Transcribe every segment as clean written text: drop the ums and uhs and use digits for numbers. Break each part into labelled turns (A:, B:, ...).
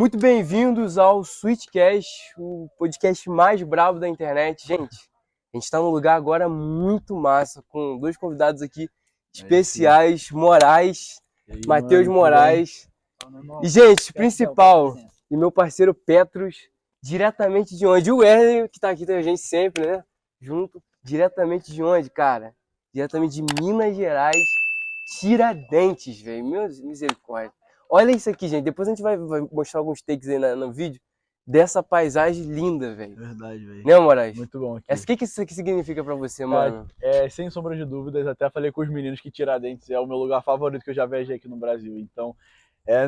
A: Muito bem-vindos ao Switchcast, o podcast mais brabo da internet. Gente, a gente está num lugar agora muito massa, com dois convidados aqui especiais, Moraes,
B: E aí,
A: Matheus
B: mano, tudo bem?
A: Moraes. E, gente, principal, e meu parceiro Petros, diretamente de onde? O Wesley, que tá aqui com a gente sempre, né? Junto, diretamente de onde, cara? Diretamente de Minas Gerais, Tiradentes, velho. Meu misericórdia. Olha isso aqui, gente. Depois a gente vai mostrar alguns takes aí no vídeo dessa paisagem linda, velho.
B: Verdade, velho.
A: Né, Moraes?
B: Muito bom aqui.
A: O que isso aqui significa pra você,
B: Cara,
A: mano?
B: sem sombra de dúvidas, até falei com os meninos que Tiradentes é o meu lugar favorito que eu já viajei aqui no Brasil. Então,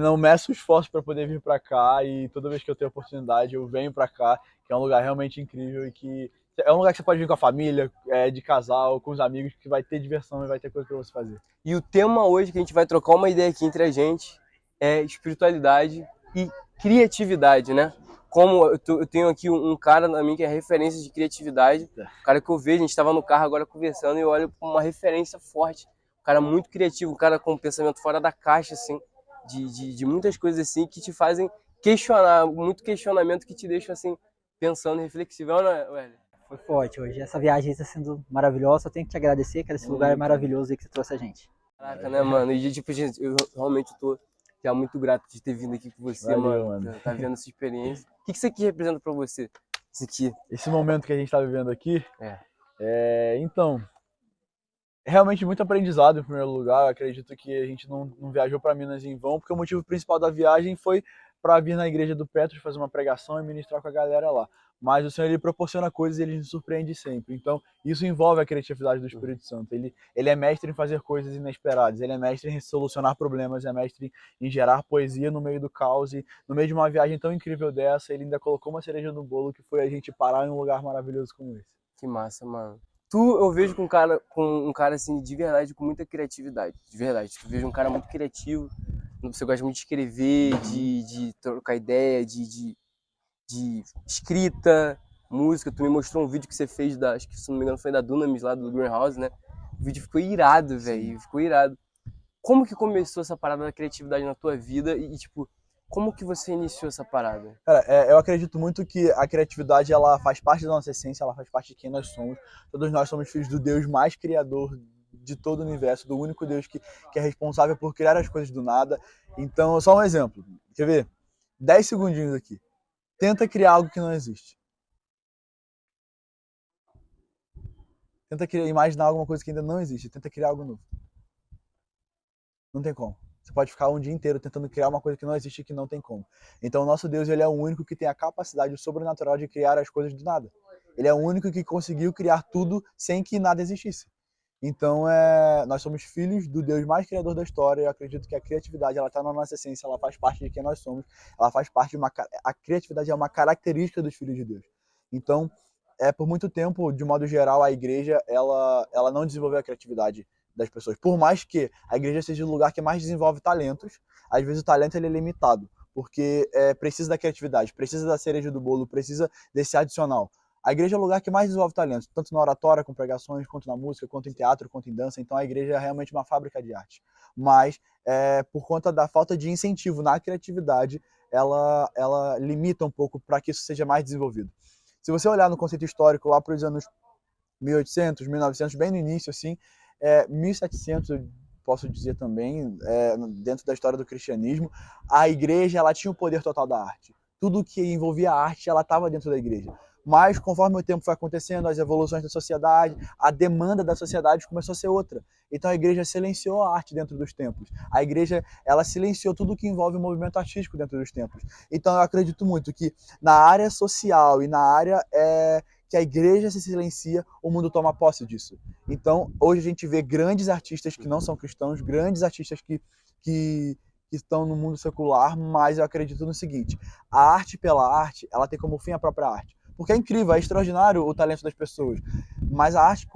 B: não meço esforço para poder vir para cá e toda vez que eu tenho oportunidade eu venho para cá, que é um lugar realmente incrível e que é um lugar que você pode vir com a família, de casal, com os amigos, que vai ter diversão e vai ter coisa para você fazer.
A: E o tema hoje que a gente vai trocar uma ideia aqui entre a gente é espiritualidade e criatividade, né? Como eu tenho aqui um cara na minha que é referência de criatividade, um cara que eu vejo, a gente estava no carro agora conversando e eu olho como uma referência forte, um cara muito criativo, um cara com um pensamento fora da caixa, assim, de muitas coisas assim que te fazem questionar, muito questionamento que te deixa assim, pensando, reflexivo, não é, Wesley?
C: Foi forte hoje. Essa viagem está sendo maravilhosa. Eu tenho que te agradecer, cara. Esse lugar é maravilhoso aí que você trouxe a gente.
A: Caraca, né, mano? E tipo, gente, eu realmente tô já muito grato de ter vindo aqui com você,
B: Valeu,
A: mano. Tá vendo essa experiência. O que isso aqui representa pra você? Isso aqui.
B: Esse momento que a gente está vivendo aqui,
A: É.
B: então, realmente muito aprendizado em primeiro lugar. Eu acredito que a gente não viajou para Minas em vão, porque o motivo principal da viagem foi para vir na igreja do Petros fazer uma pregação e ministrar com a galera lá. Mas o Senhor, ele proporciona coisas e ele nos surpreende sempre. Então, isso envolve a criatividade do Espírito Santo. Ele é mestre em fazer coisas inesperadas, ele é mestre em solucionar problemas, é mestre em gerar poesia no meio do caos. E no meio de uma viagem tão incrível dessa, ele ainda colocou uma cereja no bolo, que foi a gente parar em um lugar maravilhoso como esse.
A: Que massa, mano. Eu vejo com um cara assim, de verdade, com muita criatividade. De verdade. Eu vejo um cara muito criativo. Você gosta muito de escrever, de trocar ideia, de escrita, música. Tu me mostrou um vídeo que você fez acho que se não me engano foi da Dunamis lá do Greenhouse, né? O vídeo ficou irado, velho. Ficou irado. Como que começou essa parada da criatividade na tua vida e tipo, como que você iniciou essa parada?
B: Cara, eu acredito muito que a criatividade, ela faz parte da nossa essência, ela faz parte de quem nós somos. Todos nós somos filhos do Deus mais criador de todo o universo, do único Deus que é responsável por criar as coisas do nada. Então, só um exemplo. Quer ver? 10 segundinhos aqui. Tenta criar algo que não existe. Tenta imaginar alguma coisa que ainda não existe. Tenta criar algo novo. Não tem como. Você pode ficar um dia inteiro tentando criar uma coisa que não existe e que não tem como. Então, o nosso Deus, ele é o único que tem a capacidade sobrenatural de criar as coisas do nada. Ele é o único que conseguiu criar tudo sem que nada existisse. Então, nós somos filhos do Deus mais criador da história. Eu acredito que a criatividade, ela está na nossa essência, ela faz parte de quem nós somos. Ela faz parte de a criatividade é uma característica dos filhos de Deus. Então, por muito tempo, de modo geral, a igreja, ela não desenvolveu a criatividade das pessoas. Por mais que a igreja seja o lugar que mais desenvolve talentos, às vezes o talento ele é limitado, porque precisa da criatividade, precisa da cereja do bolo, precisa desse adicional. A igreja é o lugar que mais desenvolve talentos, tanto na oratória, com pregações, quanto na música, quanto em teatro, quanto em dança. Então a igreja é realmente uma fábrica de arte. Mas, por conta da falta de incentivo na criatividade, ela limita um pouco para que isso seja mais desenvolvido. Se você olhar no conceito histórico, lá para os anos 1800, 1900, bem no início, assim, 1700, eu posso dizer também, dentro da história do cristianismo, a igreja ela tinha o poder total da arte. Tudo que envolvia a arte, ela estava dentro da igreja. Mas, conforme o tempo foi acontecendo, as evoluções da sociedade, a demanda da sociedade começou a ser outra. Então a igreja silenciou a arte dentro dos templos. A igreja, ela silenciou tudo que envolve o movimento artístico dentro dos templos. Então eu acredito muito que na área social e na área que a igreja se silencia, o mundo toma posse disso. Então, hoje a gente vê grandes artistas que não são cristãos, grandes artistas que estão no mundo secular, mas eu acredito no seguinte: a arte pela arte, ela tem como fim a própria arte. Porque é incrível, é extraordinário o talento das pessoas, mas a arte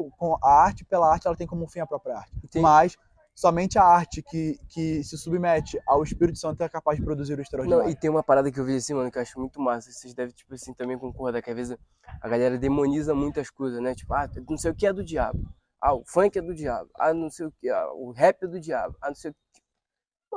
B: pela arte, ela tem como fim a própria arte. Mas somente a arte que se submete ao Espírito Santo é capaz de produzir o extraordinário.
A: Não, e tem uma parada que eu vejo assim, mano, que eu acho muito massa. Vocês devem, tipo assim, também concordar, que às vezes a galera demoniza muitas coisas, né? Tipo, não sei o que é do diabo. O funk é do diabo. Não sei o que, o rap é do diabo. Não sei o que.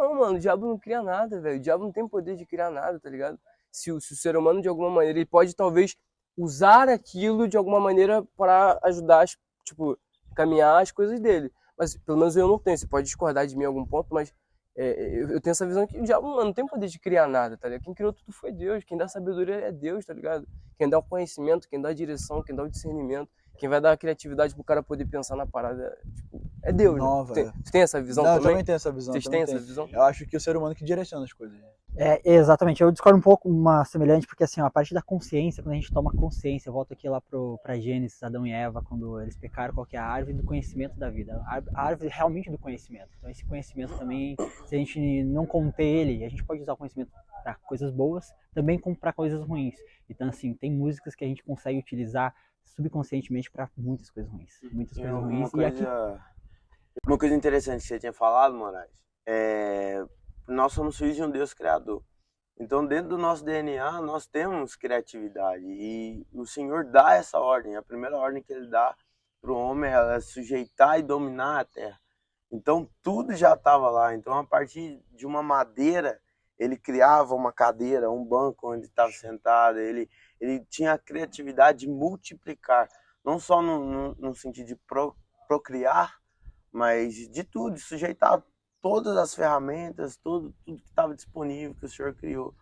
A: Não, mano, o diabo não cria nada, velho. O diabo não tem poder de criar nada, tá ligado? Se o ser humano, de alguma maneira, ele pode talvez usar aquilo de alguma maneira para ajudar, tipo, caminhar as coisas dele. Mas pelo menos eu não tenho. Você pode discordar de mim em algum ponto, mas eu tenho essa visão que o diabo, mano, não tem poder de criar nada, tá ligado? Quem criou tudo foi Deus. Quem dá sabedoria é Deus, tá ligado? Quem dá o conhecimento, quem dá a direção, quem dá o discernimento, quem vai dar a criatividade pro cara poder pensar na parada, tipo, é Deus, né?
B: Nova.
A: Tu tem essa visão
B: Não, eu
A: também?
B: também tenho essa visão.
A: Vocês têm essa visão?
B: Eu acho que o ser humano que direciona as coisas.
C: Exatamente, eu discordo um pouco uma semelhante, porque assim, ó, a parte da consciência, quando a gente toma consciência, eu volto aqui lá pra Gênesis, Adão e Eva, quando eles pecaram, qual que é a árvore do conhecimento da vida, a árvore realmente do conhecimento. Então esse conhecimento também, se a gente não conter ele, a gente pode usar o conhecimento para coisas boas, também como para coisas ruins. Então assim, tem músicas que a gente consegue utilizar subconscientemente para muitas coisas ruins,
D: Uma coisa interessante que você tinha falado, Moraes, nós somos filhos de um Deus criador. Então, dentro do nosso DNA, nós temos criatividade. E o Senhor dá essa ordem. A primeira ordem que Ele dá para o homem é sujeitar e dominar a terra. Então, tudo já estava lá. Então, a partir de uma madeira, Ele criava uma cadeira, um banco onde estava sentado. Ele tinha a criatividade de multiplicar. Não só no sentido de procriar, mas de tudo, de sujeitar todas as ferramentas, tudo que estava disponível que o Senhor criou.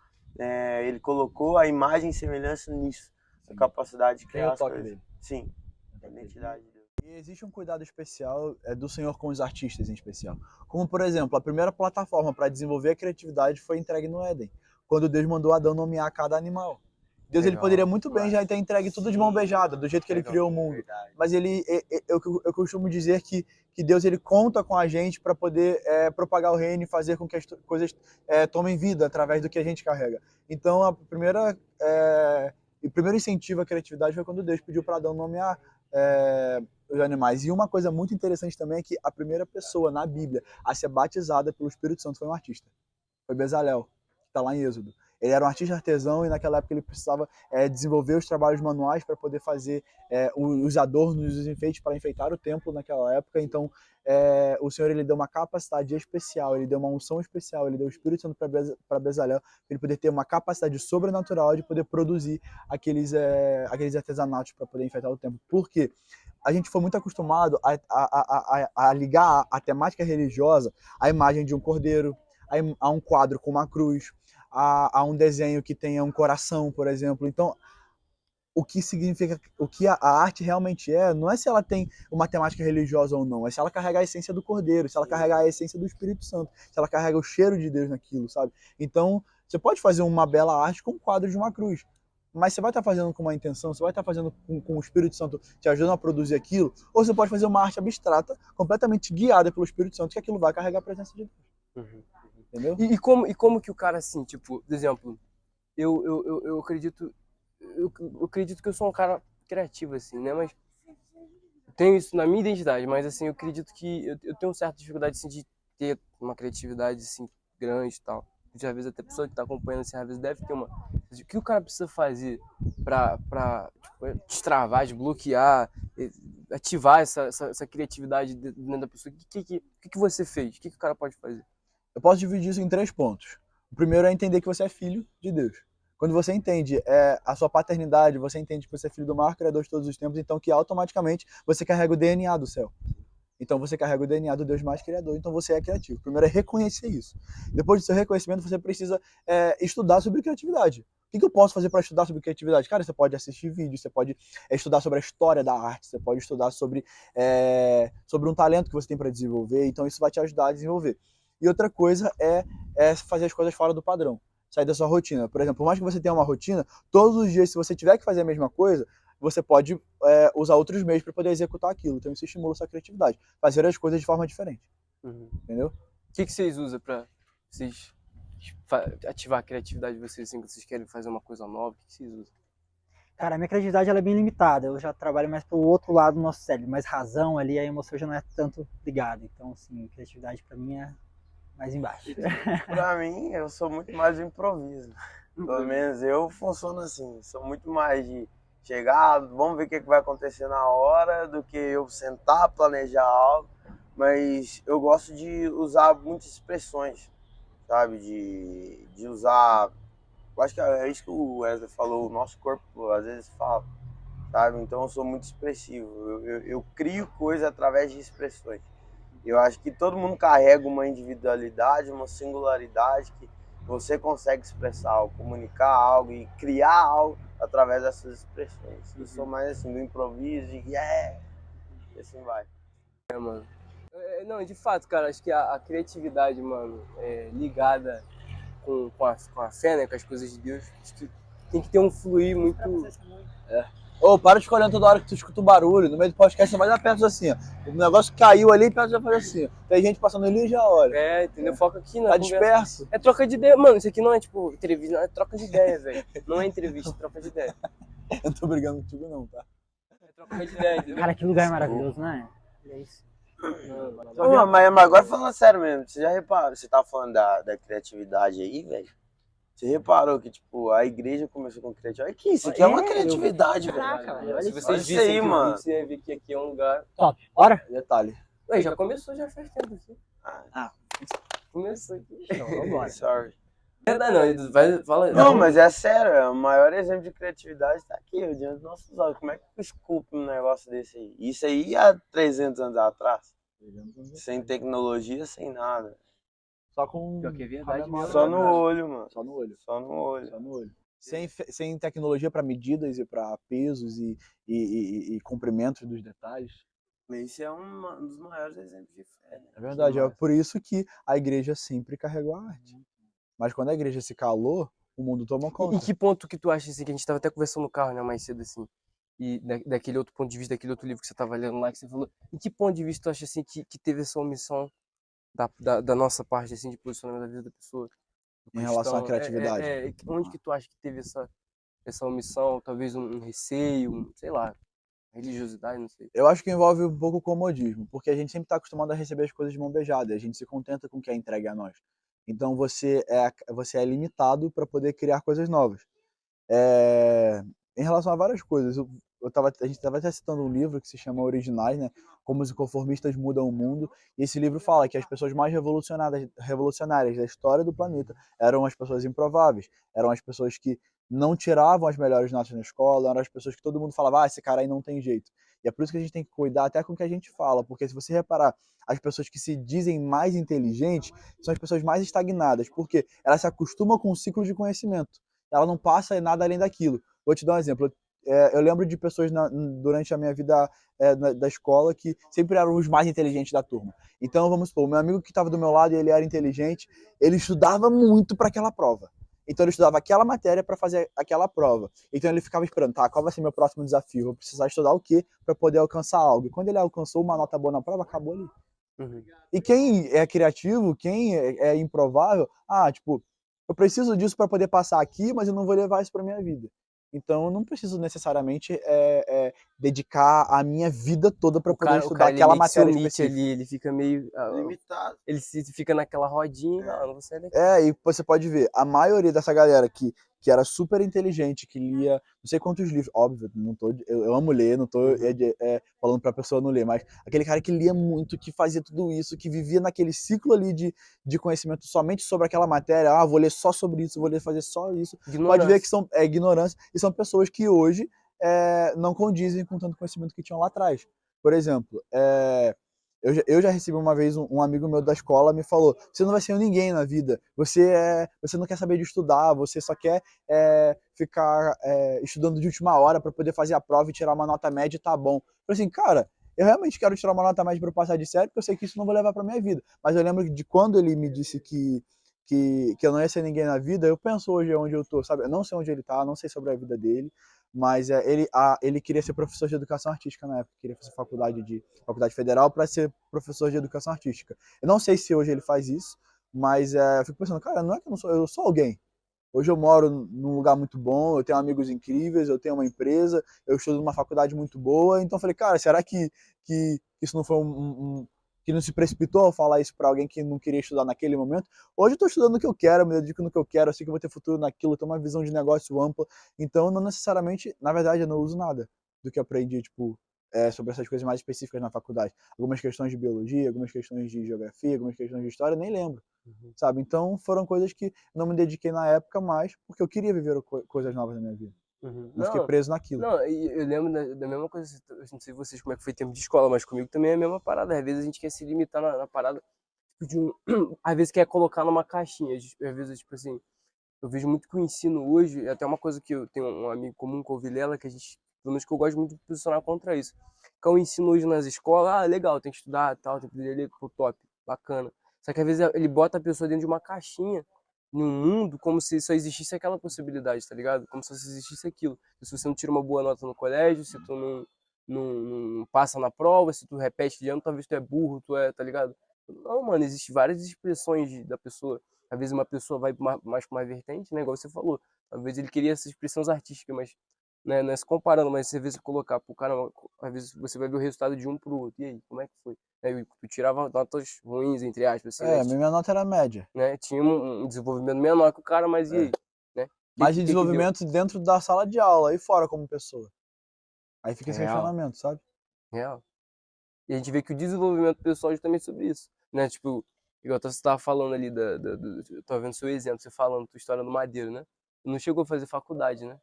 D: Ele colocou a imagem e semelhança nisso, a capacidade de criar as coisas. Dele. Sim, a identidade de Deus.
B: E existe um cuidado especial do Senhor com os artistas em especial. Como, por exemplo, a primeira plataforma para desenvolver a criatividade foi entregue no Éden, quando Deus mandou Adão nomear cada animal. Deus ele poderia muito bem já ter entregue tudo de mão beijada, do jeito que ele criou o mundo. Mas eu costumo dizer que Deus ele conta com a gente para poder propagar o reino e fazer com que as coisas tomem vida através do que a gente carrega. Então, o primeiro incentivo à criatividade foi quando Deus pediu para Adão nomear os animais. E uma coisa muito interessante também é que a primeira pessoa na Bíblia a ser batizada pelo Espírito Santo foi um artista. Foi Bezalel, que está lá em Êxodo. Ele era um artista artesão e naquela época ele precisava desenvolver os trabalhos manuais para poder fazer os adornos e os enfeites para enfeitar o templo naquela época. Então, o Senhor ele deu uma capacidade especial, ele deu uma unção especial, ele deu o Espírito Santo para Bezalel, para ele poder ter uma capacidade sobrenatural de poder produzir aqueles artesanatos para poder enfeitar o templo. Por quê? A gente foi muito acostumado a ligar a temática religiosa à imagem de um cordeiro, a um quadro com uma cruz, a um desenho que tenha um coração, por exemplo. Então, o que significa, o que a arte realmente não é se ela tem uma temática religiosa ou não, é se ela carrega a essência do Cordeiro, se ela carrega a essência do Espírito Santo, se ela carrega o cheiro de Deus naquilo, sabe? Então, você pode fazer uma bela arte com um quadro de uma cruz, mas você vai estar fazendo com uma intenção, você vai estar fazendo com o Espírito Santo te ajudando a produzir aquilo, ou você pode fazer uma arte abstrata, completamente guiada pelo Espírito Santo, que aquilo vai carregar a presença de Deus. Entendeu?
A: E como que o cara, assim, tipo, por exemplo, eu acredito que eu sou um cara criativo, assim, né? Mas tenho isso na minha identidade, mas, assim, eu acredito que eu tenho certa dificuldade, assim, de ter uma criatividade, assim, grande e tal. Às vezes até a pessoa que tá acompanhando, assim, às vezes deve ter uma... O que o cara precisa fazer pra tipo, destravar, desbloquear, ativar essa criatividade dentro da pessoa? O que você fez? O que o cara pode fazer?
B: Eu posso dividir isso em 3 pontos. O primeiro é entender que você é filho de Deus. Quando você entende a sua paternidade, você entende que você é filho do maior criador de todos os tempos, então que automaticamente você carrega o DNA do céu. Então você carrega o DNA do Deus mais criador, então você é criativo. Primeiro é reconhecer isso. Depois do seu reconhecimento, você precisa estudar sobre criatividade. O que eu posso fazer para estudar sobre criatividade? Cara, você pode assistir vídeos, você pode estudar sobre a história da arte, você pode estudar sobre um talento que você tem para desenvolver, então isso vai te ajudar a desenvolver. E outra coisa é fazer as coisas fora do padrão, sair da sua rotina. Por exemplo, por mais que você tenha uma rotina, todos os dias, se você tiver que fazer a mesma coisa, você pode usar outros meios para poder executar aquilo. Então isso estimula a sua criatividade, fazer as coisas de forma diferente. Entendeu?
A: O que vocês usam para vocês ativar a criatividade de vocês, assim, que vocês querem fazer uma coisa nova? O que vocês usam?
C: Cara, a minha criatividade ela é bem limitada. Eu já trabalho mais pro outro lado do nosso cérebro, mais razão ali, a emoção já não é tanto ligada. Então, assim, criatividade para mim é mais embaixo.
D: Pra mim, eu sou muito mais do improviso. Pelo menos eu funciono assim. Sou muito mais de chegar, vamos ver o que vai acontecer na hora, do que eu sentar, planejar algo. Mas eu gosto de usar muitas expressões. sabe? De usar. Eu acho que é isso que o Wesley falou, o nosso corpo às vezes fala, sabe? Então eu sou muito expressivo, eu crio coisa através de expressões. Eu acho que todo mundo carrega uma individualidade, uma singularidade que você consegue expressar algo, comunicar algo e criar algo através dessas expressões. Eu sou mais assim, do improviso, de e assim vai.
A: Mano. Não, de fato, cara, acho que a criatividade, mano, ligada com a fé, né, com as coisas de Deus, acho que tem que ter um fluir muito...
B: Ô, para de ficar olhando toda hora que tu escuta o barulho. No meio do podcast você vai dar perto assim, ó. O negócio caiu ali e perto já faz assim, ó. Tem gente passando ali e já olha.
A: Entendeu? Foca aqui na
B: Tá
A: conversa.
B: disperso.
A: É troca de ideia, mano, isso aqui não é tipo entrevista, não, é troca de ideia, velho. Não é entrevista, é troca de ideia.
B: Eu não tô brigando contigo não, tá?
A: É troca de ideia, entendeu?
C: Cara, que lugar maravilhoso, né? É isso.
D: Não, mas agora falando sério mesmo, você já reparou, você tá falando da criatividade aí, velho? Você reparou que, tipo, a igreja começou com criatividade? Que isso aqui é uma criatividade,
C: Caraca,
D: velho.
C: velho.
A: Se
C: Olha
A: vocês
D: Olha
A: vissem
D: isso aí,
A: aqui o
D: mano.
A: vídeo, você ia ver que aqui é um lugar...
C: Top. Bora?
B: Detalhe.
A: Ué, já começou, já faz tempo aqui.
C: Ah,
A: Começou aqui.
C: então, vambora.
D: Sorry.
A: Não, vai, fala.
D: Não, mas é sério, o maior exemplo de criatividade tá aqui, ó, diante dos nossos olhos. Como é que tu esculpe um negócio desse aí? Isso aí há 300 anos atrás. Sem tecnologia, sem nada.
B: Só com...
A: Pior que é verdade mesmo.
D: Só no olho, mano.
B: Só no olho.
D: Só no olho.
B: Só no olho. Sem tecnologia para medidas e para pesos e comprimentos dos detalhes.
D: Esse é um dos maiores exemplos de fé. Né?
B: É verdade, é por isso que a igreja sempre carregou a arte. Mas quando a igreja se calou, o mundo tomou conta.
A: Em que ponto que tu acha assim, que a gente tava até conversando no carro, né, mais cedo assim, e daquele outro ponto de vista, daquele outro livro que você tava lendo lá, que você falou, em que ponto de vista tu acha assim que teve essa omissão da nossa parte, assim, de posicionamento da vida da pessoa?
B: Em relação à
A: Cristão?
B: criatividade.
A: Onde que tu acha que teve essa omissão, talvez um receio, sei lá, religiosidade, não sei.
B: Eu acho que envolve um pouco o comodismo, porque a gente sempre está acostumado a receber as coisas de mão beijada, e a gente se contenta com o que é entregue a nós. Então você é limitado para poder criar coisas novas. Em relação a várias coisas, a gente estava até citando um livro que se chama Originais, né? Como os inconformistas mudam o mundo. E esse livro fala que as pessoas mais revolucionárias da história do planeta eram as pessoas improváveis, eram as pessoas que não tiravam as melhores notas na escola, eram as pessoas que todo mundo falava, esse cara aí não tem jeito. E é por isso que a gente tem que cuidar até com o que a gente fala, porque se você reparar, as pessoas que se dizem mais inteligentes são as pessoas mais estagnadas, porque elas se acostumam com o ciclo de conhecimento. Ela não passa nada além daquilo. Vou te dar um exemplo. Eu lembro de pessoas durante a minha vida da escola que sempre eram os mais inteligentes da turma. Então, vamos supor, o meu amigo que estava do meu lado, ele era inteligente, ele estudava muito para aquela prova. Então, ele estudava aquela matéria para fazer aquela prova. Então, ele ficava esperando, tá, qual vai ser meu próximo desafio? Vou precisar estudar o quê para poder alcançar algo? E quando ele alcançou uma nota boa na prova, acabou ali.
A: Uhum.
B: E quem é criativo, quem é improvável, tipo, eu preciso disso para poder passar aqui, mas eu não vou levar isso para minha vida. Então eu não preciso necessariamente dedicar a minha vida toda para poder estudar aquela matéria específica.
A: Ali, ele fica meio
D: Limitado.
A: ele fica naquela rodinha, não vou sair daqui.
B: E você pode ver, a maioria dessa galera que era super inteligente, que lia não sei quantos livros, óbvio, eu amo ler, não tô falando pra pessoa não ler, mas aquele cara que lia muito, que fazia tudo isso, que vivia naquele ciclo ali de conhecimento somente sobre aquela matéria, vou ler só sobre isso, vou ler fazer só isso, pode ver que são ignorância, e são pessoas que hoje não condizem com tanto conhecimento que tinham lá atrás. Por exemplo, eu já recebi uma vez um amigo meu da escola me falou, você não vai ser ninguém na vida, você não quer saber de estudar, você só quer ficar estudando de última hora para poder fazer a prova e tirar uma nota média e tá bom. Eu falei assim, cara, eu realmente quero tirar uma nota média para passar de série, porque eu sei que isso não vai levar para minha vida. Mas eu lembro de quando ele me disse que eu não ia ser ninguém na vida, eu penso hoje onde eu tô, sabe? Eu não sei onde ele tá, não sei sobre a vida dele, mas ele queria ser professor de educação artística na época, queria fazer faculdade federal para ser professor de educação artística. Eu não sei se hoje ele faz isso, mas eu fico pensando, cara, não é que eu sou alguém. Hoje eu moro num lugar muito bom, eu tenho amigos incríveis, eu tenho uma empresa, eu estudo numa faculdade muito boa, então eu falei, cara, será que isso não foi que não se precipitou ao falar isso para alguém que não queria estudar naquele momento? Hoje eu estou estudando o que eu quero, me dedico no que eu quero, eu sei que eu vou ter futuro naquilo, eu tenho uma visão de negócio ampla, então não necessariamente, na verdade eu não uso nada do que eu aprendi, sobre essas coisas mais específicas na faculdade. Algumas questões de biologia, algumas questões de geografia, algumas questões de história, eu nem lembro. sabe? Então foram coisas que não me dediquei na época mais, porque eu queria viver coisas novas na minha vida. Não fiquei preso naquilo.
A: Não, e eu lembro da mesma coisa, eu não sei vocês como é que foi tempo de escola, mas comigo também é a mesma parada. Às vezes a gente quer se limitar na parada, às vezes quer colocar numa caixinha, às vezes, tipo assim, eu vejo muito que o ensino hoje, é até uma coisa que eu tenho um amigo comum com o Vilela, que a gente, pelo menos que eu gosto muito de posicionar contra isso, que é o ensino hoje nas escolas, legal, tem que estudar, tal, tem que ler, pô, top, bacana. Só que às vezes ele bota a pessoa dentro de uma caixinha, num mundo, como se só existisse aquela possibilidade, tá ligado? Como se só existisse aquilo. Se você não tira uma boa nota no colégio, se tu não passa na prova, se tu repete de ano, talvez tu é burro, tu é, tá ligado? Não, mano, existem várias expressões da pessoa. Às vezes uma pessoa vai mais pra uma vertente, né? Igual você falou. Às vezes ele queria essas expressões artísticas, mas né, não é se comparando, mas às vezes você colocar pro cara, às vezes você vai ver o resultado de um pro outro. E aí, como é que foi? Aí, tu tirava notas ruins, entre aspas, assim,
B: A minha nota era média.
A: né? Tinha um desenvolvimento menor que o cara, mas e aí? Né?
B: Mas de desenvolvimento dentro da sala de aula e fora como pessoa. Aí fica esse questionamento, sabe?
A: Real. E a gente vê que o desenvolvimento pessoal é justamente sobre isso, né? Tipo, igual você estava falando ali, eu tava vendo seu exemplo, você falando tua história do Madeiro, né? Não chegou a fazer faculdade, né?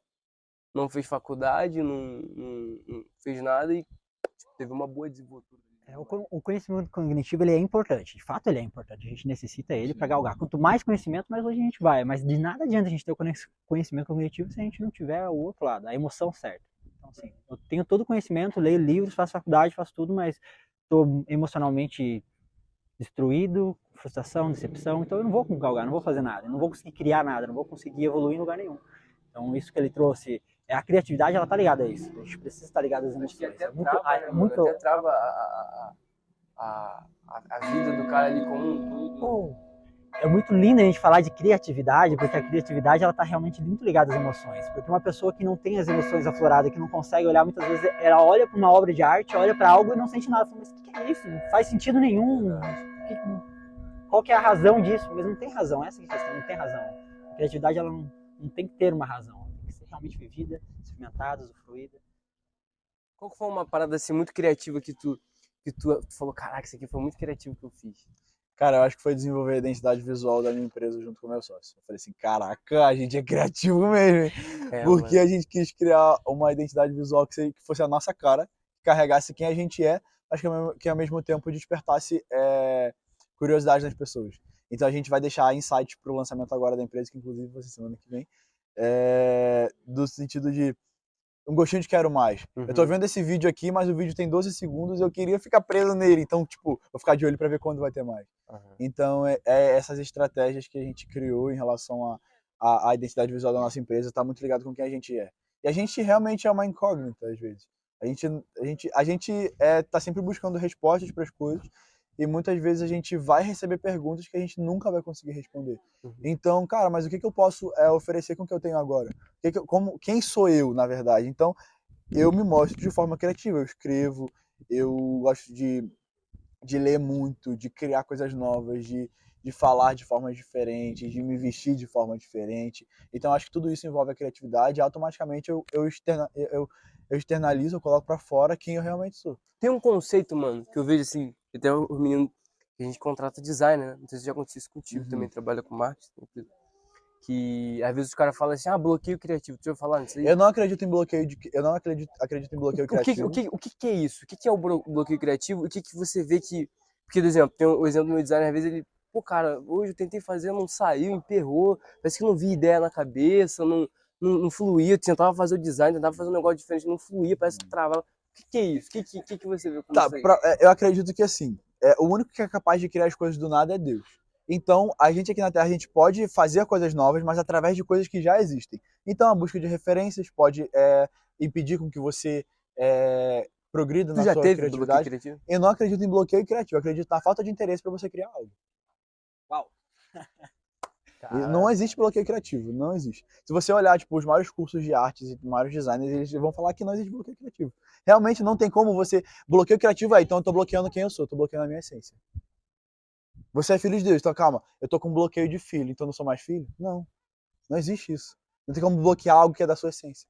A: Não fez faculdade, não fez nada e tipo, teve uma boa desenvoltura.
C: O conhecimento cognitivo ele é importante, de fato ele é importante, a gente necessita ele para galgar. Quanto mais conhecimento, mais longe a gente vai, mas de nada adianta a gente ter o conhecimento cognitivo se a gente não tiver o outro lado, a emoção certa. Então, assim, eu tenho todo o conhecimento, leio livros, faço faculdade, faço tudo, mas estou emocionalmente destruído, frustração, decepção, então eu não vou galgar, não vou fazer nada, não vou conseguir criar nada, não vou conseguir evoluir em lugar nenhum. Então, isso que ele trouxe, a criatividade, ela tá ligada a isso. A gente precisa estar ligado às emoções.
A: Até trava a vida do cara ali como um todo.
C: É muito lindo a gente falar de criatividade, porque a criatividade ela tá realmente muito ligada às emoções. Porque uma pessoa que não tem as emoções afloradas, que não consegue olhar, muitas vezes ela olha para uma obra de arte, olha para algo e não sente nada. Fala, mas o que é isso? Não faz sentido nenhum. Qual que é a razão disso? Mas não tem razão, essa é a questão, não tem razão. A criatividade ela não tem que ter uma razão, ela tem que ser realmente vivida, experimentada, usufruída.
A: Qual que foi uma parada assim muito criativa que tu falou, caraca, isso aqui foi muito criativo que eu fiz?
B: Cara, eu acho que foi desenvolver a identidade visual da minha empresa junto com o meu sócio. Eu falei assim, caraca, a gente é criativo mesmo, hein? Porque a gente quis criar uma identidade visual que fosse a nossa cara, que carregasse quem a gente é, mas que ao mesmo tempo despertasse curiosidade nas pessoas. Então a gente vai deixar insights para o lançamento agora da empresa, que inclusive vai ser semana que vem, do sentido de um gostinho de quero mais. Eu tô vendo esse vídeo aqui, mas o vídeo tem 12 segundos e eu queria ficar preso nele. Então, tipo, vou ficar de olho para ver quando vai ter mais. Então, essas estratégias que a gente criou em relação à identidade visual da nossa empresa tá muito ligado com quem a gente é. E a gente realmente é uma incógnita, às vezes. A gente tá sempre buscando respostas para as coisas e muitas vezes a gente vai receber perguntas que a gente nunca vai conseguir responder. Então, cara, mas o que eu posso oferecer com o que eu tenho agora? Quem sou eu, na verdade? Então, eu me mostro de forma criativa. Eu escrevo, eu gosto de ler muito, de criar coisas novas, de falar de formas diferentes, de me vestir de forma diferente. Então, acho que tudo isso envolve a criatividade e automaticamente eu externalizo, eu coloco pra fora quem eu realmente sou.
A: Tem um conceito, mano, que eu vejo assim, até os meninos que a gente contrata designer, né? Não sei se já aconteceu isso contigo, também trabalha com marketing, que às vezes os caras falam assim, bloqueio criativo, tu já falar nisso aí?
B: Eu não acredito em bloqueio em bloqueio criativo.
A: O que é isso? O que é o bloqueio criativo? O que você vê que... Porque, por exemplo, tem o exemplo do meu designer, às vezes ele, pô, cara, hoje eu tentei fazer, não saiu, emperrou, parece que não vi ideia na cabeça, não fluía, eu tentava fazer o design, tentava fazer um negócio diferente, não fluía, parece que travava. O que é isso? O que você vê com isso aí?
B: Eu acredito que assim, o único que é capaz de criar as coisas do nada é Deus. Então, a gente aqui na Terra, a gente pode fazer coisas novas, mas através de coisas que já existem. Então, a busca de referências pode impedir com que você progrida na sua criatividade. Eu não acredito em bloqueio criativo, eu acredito na falta de interesse para você criar algo.
C: Uau!
B: Não existe bloqueio criativo, não existe. Se você olhar, tipo, os maiores cursos de artes e maiores designers, eles vão falar que não existe bloqueio criativo. Realmente não tem como você... Bloqueio criativo então eu tô bloqueando quem eu sou, tô bloqueando a minha essência. Você é filho de Deus, então calma, eu tô com bloqueio de filho, então eu não sou mais filho? Não existe isso. Não tem como bloquear algo que é da sua essência.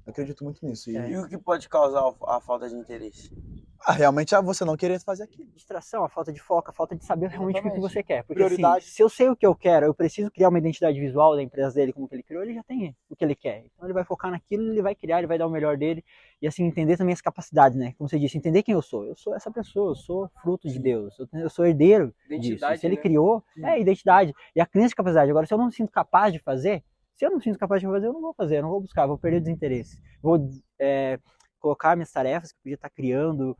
B: Eu acredito muito nisso.
D: E o que pode causar a falta de interesse?
B: Realmente é você não querer fazer aquilo.
C: Distração, a falta de foco, a falta de saber realmente o que
B: Exatamente.
C: você quer. Porque
B: Prioridade.
C: assim, se eu sei o que eu quero, eu preciso criar uma identidade visual da empresa dele, como que ele criou, ele já tem o que ele quer. Então ele vai focar naquilo, ele vai criar, ele vai dar o melhor dele. E assim, entender também as capacidades, né? Como você disse, entender quem eu sou. Eu sou essa pessoa, eu sou fruto de Deus, eu sou herdeiro disso.
A: Identidade,
C: Se ele
A: né?
C: criou, é identidade. E a crença de capacidade. Agora, se eu não me sinto capaz de fazer, se eu não me sinto capaz de fazer, eu não vou fazer, eu não vou buscar, eu vou perder desinteresse. Vou colocar minhas tarefas que eu podia estar criando,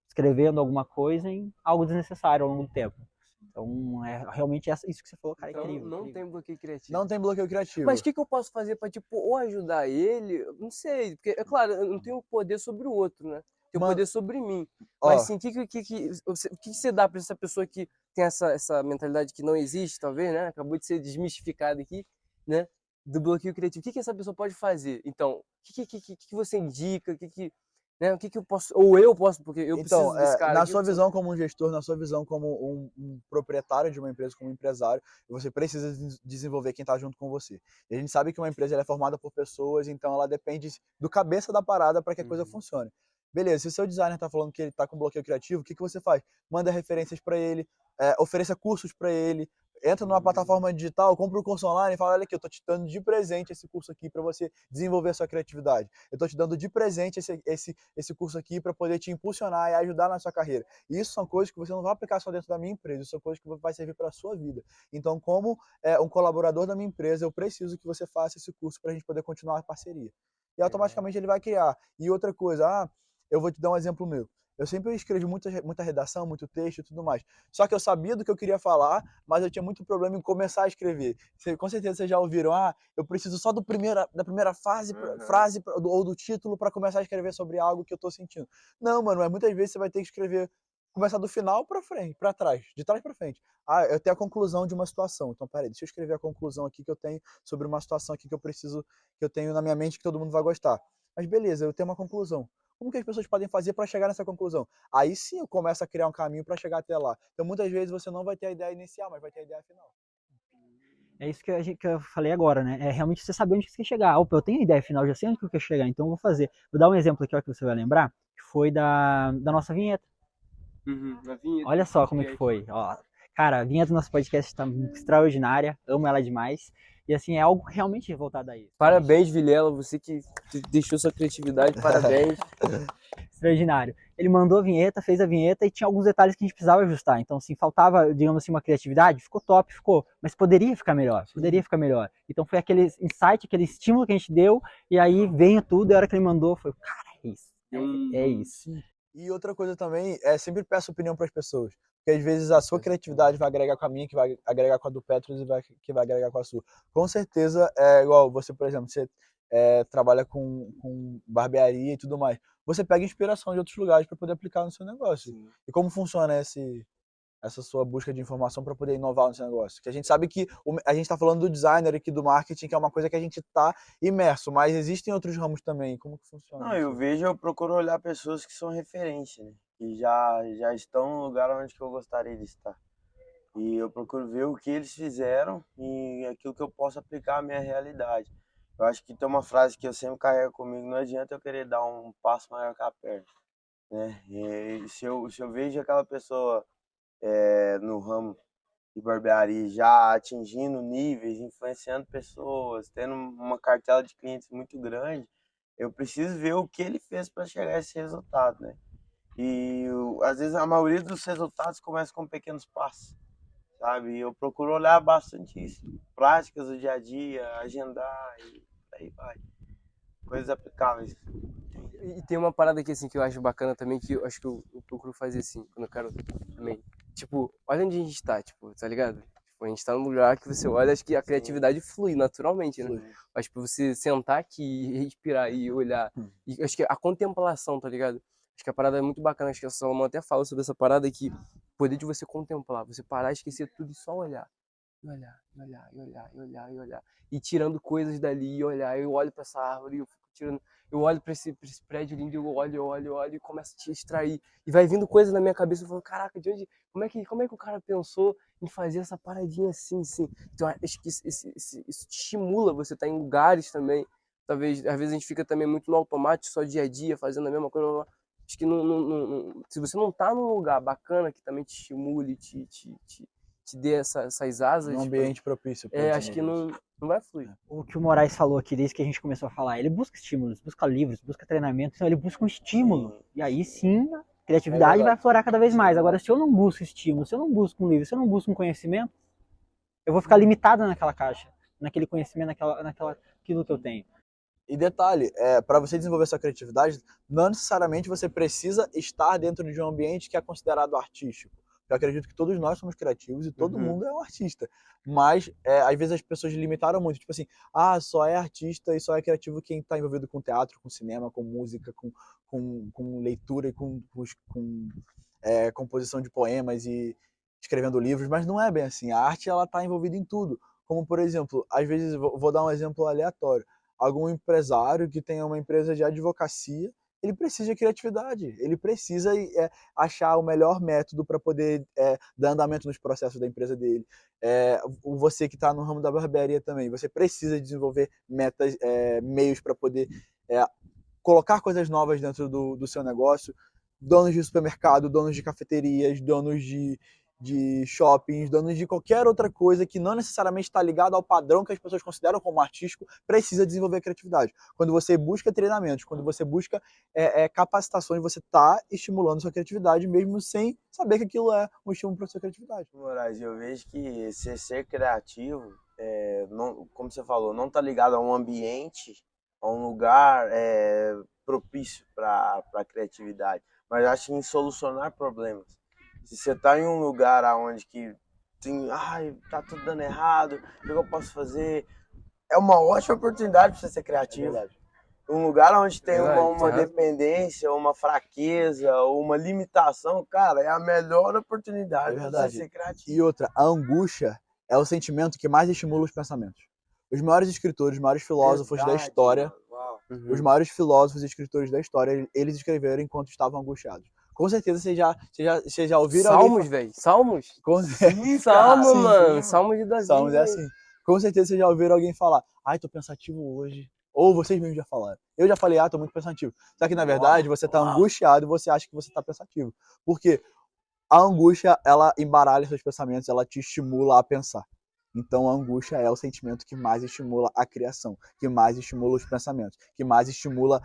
C: escrevendo alguma coisa em algo desnecessário ao longo do tempo. Então, realmente isso que você falou, cara, é
A: Então,
C: incrível.
A: não
C: incrível.
A: tem bloqueio criativo.
B: Não tem bloqueio criativo.
A: Mas o que eu posso fazer pra, tipo, ou ajudar ele? Não sei, porque, é claro, eu não tenho poder sobre o outro, né? Tenho
B: Mano,
A: poder sobre mim.
B: ó,
A: Mas, assim, o que você dá pra essa pessoa que tem essa mentalidade que não existe, talvez, né? Acabou de ser desmistificada aqui, né? Do bloqueio criativo. O que essa pessoa pode fazer? Então, o que você indica? Né? O que eu posso... Ou eu posso, porque eu
B: Então,
A: preciso desse cara
B: na
A: aqui.
B: sua visão como um gestor, na sua visão como um proprietário de uma empresa, como um empresário, você precisa desenvolver quem está junto com você. E a gente sabe que uma empresa ela é formada por pessoas, então ela depende do cabeça da parada para que a coisa funcione. Beleza, se o seu designer está falando que ele está com bloqueio criativo, o que você faz? Manda referências para ele, ofereça cursos para ele, entra numa plataforma digital, compra um curso online e fala, olha aqui, eu estou te dando de presente esse curso aqui para você desenvolver a sua criatividade. Eu estou te dando de presente esse curso aqui para poder te impulsionar e ajudar na sua carreira. E isso são coisas que você não vai aplicar só dentro da minha empresa, isso são coisas que vai servir para a sua vida. Então, como um colaborador da minha empresa, eu preciso que você faça esse curso para a gente poder continuar a parceria. E automaticamente ele vai criar. E outra coisa, eu vou te dar um exemplo meu. Eu sempre escrevi muita redação, muito texto e tudo mais. Só que eu sabia do que eu queria falar, mas eu tinha muito problema em começar a escrever. Com certeza vocês já ouviram, eu preciso só da primeira frase ou do título para começar a escrever sobre algo que eu tô sentindo. Não, mano, muitas vezes você vai ter que escrever, começar do final para frente, para trás, de trás para frente. Eu tenho a conclusão de uma situação. Então, peraí, deixa eu escrever a conclusão aqui que eu tenho sobre uma situação aqui que eu tenho na minha mente que todo mundo vai gostar. Mas beleza, eu tenho uma conclusão. Como que as pessoas podem fazer para chegar nessa conclusão? Aí sim eu começo a criar um caminho para chegar até lá. Então muitas vezes você não vai ter a ideia inicial, mas vai ter a ideia final.
C: É isso que eu falei agora, né? É realmente você saber onde você quer chegar. Opa, eu tenho a ideia final, já sei onde eu quero chegar, então eu vou fazer. Vou dar um exemplo aqui, ó, que você vai lembrar, que foi da nossa vinheta.
A: A vinheta,
C: Olha só como é que foi. Ó, cara, a vinheta do nosso podcast está extraordinária, amo ela demais. E assim, é algo realmente voltado a isso.
A: Parabéns, Vilela, você que deixou sua criatividade, parabéns.
C: Extraordinário. Ele mandou a vinheta, fez a vinheta e tinha alguns detalhes que a gente precisava ajustar. Então, assim, faltava, digamos assim, uma criatividade, ficou top, ficou, mas poderia ficar melhor, Então foi aquele insight, aquele estímulo que a gente deu, e aí veio tudo, e a hora que ele mandou, foi, cara, é isso. É isso.
B: Sim. E outra coisa também, sempre peço opinião para as pessoas. Porque às vezes a sua criatividade vai agregar com a minha, que vai agregar com a do Petros e que vai agregar com a sua. Com certeza, igual você, por exemplo, você trabalha com barbearia e tudo mais. Você pega inspiração de outros lugares para poder aplicar no seu negócio. Sim. E como funciona essa sua busca de informação para poder inovar no seu negócio? Que a gente sabe que a gente está falando do designer aqui, do marketing, que é uma coisa que a gente está imerso, mas existem outros ramos também. Como que funciona?
D: Não, eu procuro olhar pessoas que são referência, né? Que já estão no lugar onde que eu gostaria de estar. E eu procuro ver o que eles fizeram e aquilo que eu posso aplicar à minha realidade. Eu acho que tem uma frase que eu sempre carrego comigo: não adianta eu querer dar um passo maior que a perna, né? E se eu vejo aquela pessoa no ramo de barbearia já atingindo níveis, influenciando pessoas, tendo uma cartela de clientes muito grande, eu preciso ver o que ele fez para chegar a esse resultado, né? E às vezes a maioria dos resultados começa com pequenos passos, sabe? Eu procuro olhar bastante isso, práticas do dia a dia, agendar e aí vai, coisas aplicáveis.
A: E tem uma parada aqui assim que eu acho bacana também, que eu acho que eu procuro fazer assim, quando eu quero também. Tipo, olha onde a gente tá, tipo, tá ligado? Tipo, a gente tá num lugar que você olha, acho que a criatividade flui naturalmente, né? Mas pra você sentar aqui e respirar e olhar, e acho que a contemplação, tá ligado? Acho que a parada é muito bacana, acho que a Salomão até fala sobre essa parada que o poder de você contemplar, você parar, esquecer tudo e só olhar. E olhar, e olhar, e olhar, e olhar, e olhar. E tirando coisas dali, e olhar, eu olho pra essa árvore, eu fico tirando, eu olho pra esse prédio lindo, eu olho e começo a te extrair. E vai vindo coisa na minha cabeça, eu falo, caraca, de onde, como é que o cara pensou em fazer essa paradinha assim, assim? Então acho que isso te estimula, você tá em lugares também. Talvez, às vezes a gente fica também muito no automático, só dia a dia, fazendo a mesma coisa. Acho que se você não tá num lugar bacana que também te estimule, te dê essas asas,
B: Um
A: tipo,
B: ambiente propício para
A: acho que não vai fluir.
C: O que o Moraes falou aqui desde que a gente começou a falar, ele busca estímulos, busca livros, busca treinamento, então ele busca um estímulo. E aí sim, a criatividade vai aflorar cada vez mais. Agora, se eu não busco estímulo, se eu não busco um livro, se eu não busco um conhecimento, eu vou ficar limitado naquela caixa, naquele conhecimento, aquilo que eu tenho.
B: E detalhe, para você desenvolver sua criatividade, não necessariamente você precisa estar dentro de um ambiente que é considerado artístico. Eu acredito que todos nós somos criativos e todo mundo é um artista. Mas, às vezes, as pessoas limitaram muito. Tipo assim, só é artista e só é criativo quem está envolvido com teatro, com cinema, com música, com leitura e com composição de poemas e escrevendo livros. Mas não é bem assim. A arte ela está envolvida em tudo. Como, por exemplo, às vezes, vou dar um exemplo aleatório. Algum empresário que tenha uma empresa de advocacia, ele precisa de criatividade, ele precisa achar o melhor método para poder dar andamento nos processos da empresa dele. Você que está no ramo da barbearia também, você precisa desenvolver meios para poder colocar coisas novas dentro do seu negócio. Donos de supermercado, donos de cafeterias, donos de shoppings, donos de qualquer outra coisa que não necessariamente está ligado ao padrão que as pessoas consideram como artístico, precisa desenvolver criatividade. Quando você busca treinamentos, quando você busca capacitações, você está estimulando sua criatividade, mesmo sem saber que aquilo é um estímulo para sua criatividade.
D: Moraes, eu vejo que ser criativo, não, como você falou, não está ligado a um ambiente, a um lugar propício para a criatividade, mas acho que em solucionar problemas. Se você tá em um lugar onde que tem, tá tudo dando errado, o que eu posso fazer? É uma ótima oportunidade para você ser criativo. Um lugar onde tem uma dependência, uma fraqueza, uma limitação, cara, é a melhor oportunidade para você ser criativo.
B: E outra, a angústia é o sentimento que mais estimula os pensamentos. Os maiores escritores, os maiores filósofos da história, os maiores filósofos e escritores da história, eles escreveram enquanto estavam angustiados. Com certeza vocês já ouviram
A: Salmos, velho. Salmos?
B: Sim,
A: Salmo, mano. Salmos de Davi.
B: Salmos é assim. Com certeza vocês já ouviram alguém falar, tô pensativo hoje. Ou vocês mesmos já falaram. Eu já falei, tô muito pensativo. Só que na verdade você tá angustiado e você acha que você tá pensativo. Porque a angústia, ela embaralha seus pensamentos, ela te estimula a pensar. Então a angústia é o sentimento que mais estimula a criação, que mais estimula os pensamentos, que mais estimula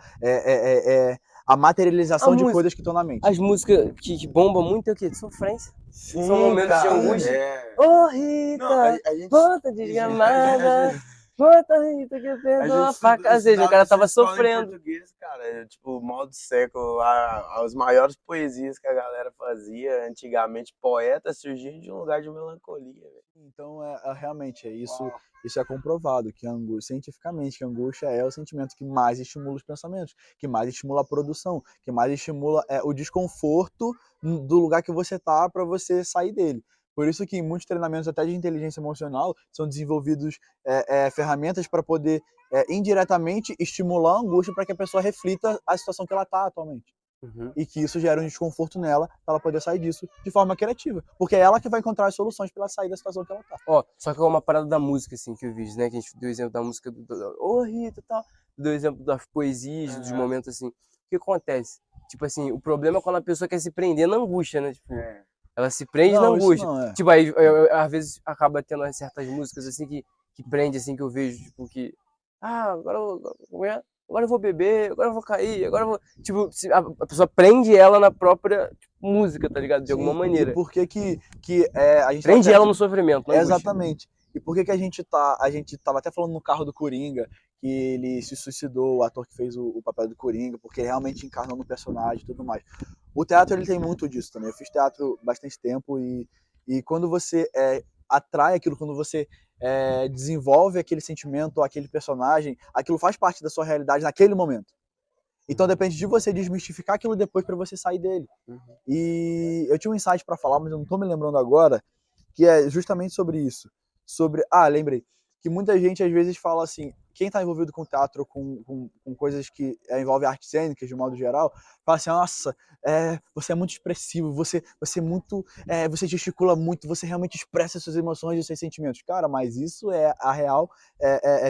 B: a materialização de coisas que estão na mente.
A: As músicas que bombam muito é o quê? Sofrência.
D: Sim,
A: são momentos de angústia. Ô, Rita, volta desgramada. Volta, Rita, que eu perdo uma faca. Às vezes o cara tava sofrendo.
D: Português, cara, tipo, mal do século, as maiores poesias que a galera fazia antigamente, poetas surgiam de um lugar de melancolia, velho.
B: Então, realmente, isso é comprovado, que cientificamente, que a angústia é o sentimento que mais estimula os pensamentos, que mais estimula a produção, que mais estimula o desconforto do lugar que você tá para você sair dele. Por isso que em muitos treinamentos até de inteligência emocional são desenvolvidos ferramentas para poder indiretamente estimular a angústia para que a pessoa reflita a situação que ela está atualmente. E que isso gera um desconforto nela para ela poder sair disso de forma criativa. Porque é ela que vai encontrar as soluções para ela sair da situação que ela tá.
A: Só que é uma parada da música, assim, que eu vi, né? Que a gente deu exemplo da música Ô, Rita e tal. Deu exemplo das poesias, dos momentos, assim. O que acontece? Tipo assim, o problema é quando a pessoa quer se prender na angústia, né? Tipo, ela se prende na angústia.
B: Não,
A: Tipo, aí às vezes acaba tendo certas músicas, assim, que prende, assim, que eu vejo, tipo, que... agora eu vou beber, agora eu vou cair, agora eu vou... Tipo, a pessoa prende ela na própria música, tá ligado? De alguma maneira.
B: E por que a gente...
A: Prende ela no sofrimento, na angústia.
B: Exatamente. E por que a gente tava até falando no carro do Coringa, que ele se suicidou, o ator que fez o papel do Coringa, porque realmente encarnou no personagem e tudo mais. O teatro, ele tem muito disso também. Eu fiz teatro bastante tempo e quando você atrai aquilo, quando você desenvolve aquele sentimento, aquele personagem, aquilo faz parte da sua realidade naquele momento. Então depende de você desmistificar aquilo depois para você sair dele. E eu tinha um insight para falar, mas eu não tô me lembrando agora, que é justamente sobre isso. Lembrei. Que muita gente às vezes fala assim, quem está envolvido com teatro, com coisas que envolvem artes cênicas de modo geral, fala assim, nossa, você é muito expressivo, você gesticula muito, você realmente expressa suas emoções e seus sentimentos. Cara, mas isso é a real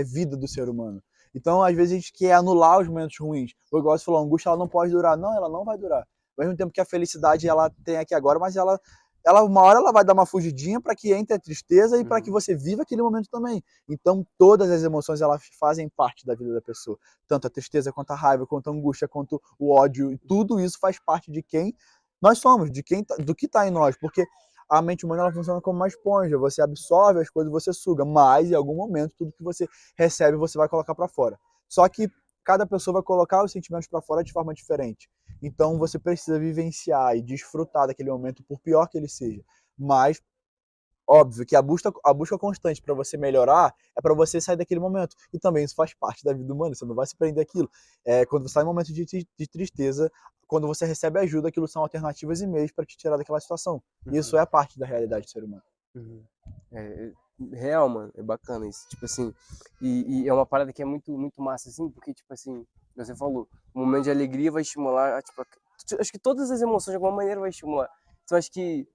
B: vida do ser humano. Então, às vezes, a gente quer anular os momentos ruins. O igual você falou, a angústia ela não pode durar. Não, ela não vai durar. Ao mesmo tempo que a felicidade ela tem aqui agora, mas ela uma hora ela vai dar uma fugidinha para que entre a tristeza e para que você viva aquele momento também. Então, todas as emoções elas fazem parte da vida da pessoa. Tanto a tristeza, quanto a raiva, quanto a angústia, quanto o ódio. Tudo isso faz parte de quem nós somos, do que está em nós. Porque a mente humana ela funciona como uma esponja. Você absorve as coisas, você suga. Mas, em algum momento, tudo que você recebe, você vai colocar para fora. Só que cada pessoa vai colocar os sentimentos para fora de forma diferente. Então você precisa vivenciar e desfrutar daquele momento, por pior que ele seja. Mas, óbvio que a busca constante para você melhorar é para você sair daquele momento. E também isso faz parte da vida humana, você não vai se prender àquilo. Quando você está em um momento de tristeza, quando você recebe ajuda, aquilo são alternativas e meios para te tirar daquela situação. E isso é parte da realidade do ser humano.
A: Real, mano, é bacana isso, tipo assim, e é uma parada que é muito, muito massa, assim, porque, tipo assim, você falou, o momento de alegria vai estimular, tipo, acho que todas as emoções de alguma maneira vai estimular, então acho que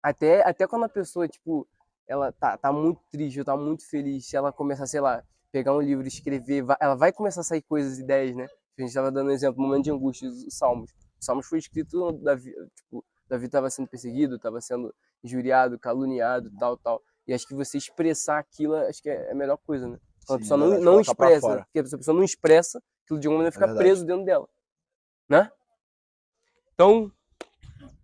A: até quando a pessoa, tipo, ela tá muito triste ou tá muito feliz, se ela começar, sei lá, pegar um livro e escrever, ela vai começar a sair coisas, ideias, né, a gente tava dando um exemplo, momento de angústia, os Salmos foi escrito, tipo, Davi tava sendo perseguido, tava sendo injuriado, caluniado, tal. E acho que você expressar aquilo, acho que é a melhor coisa, né? Quando a pessoa não expressa, porque a pessoa não expressa, aquilo de alguma maneira fica preso dentro dela, né? Então,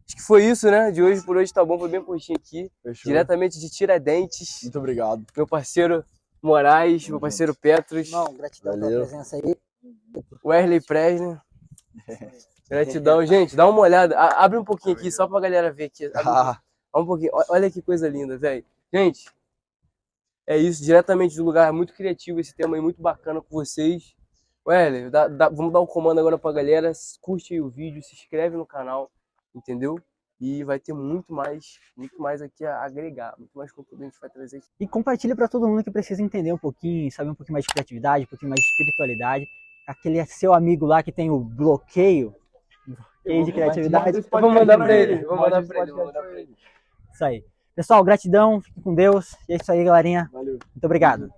A: acho que foi isso, né? De hoje por hoje tá bom, foi bem curtinho aqui.
B: Fechou.
A: Diretamente de Tiradentes.
B: Muito obrigado.
A: Meu parceiro Moraes, meu parceiro Petros.
C: Não, gratidão pela presença aí.
A: Wesley Presner. Gratidão, gente. Dá uma olhada. Abre um pouquinho aqui, só pra galera ver aqui. Um pouquinho. Olha que coisa linda, velho. Gente, é isso. Diretamente de um lugar muito criativo. Esse tema aí muito bacana com vocês. Wesley, vamos dar um comando agora pra galera. Curte aí o vídeo, se inscreve no canal, entendeu? E vai ter muito mais aqui a agregar. Muito mais conteúdo a gente vai trazer aqui.
C: E compartilha para todo mundo que precisa entender um pouquinho, saber um pouquinho mais de criatividade, um pouquinho mais de espiritualidade. Aquele seu amigo lá que tem o bloqueio de criatividade.
A: Vou mandar pra ele.
C: Isso aí. Pessoal, gratidão, fiquem com Deus. E é isso aí, galerinha.
B: Valeu.
C: Muito obrigado.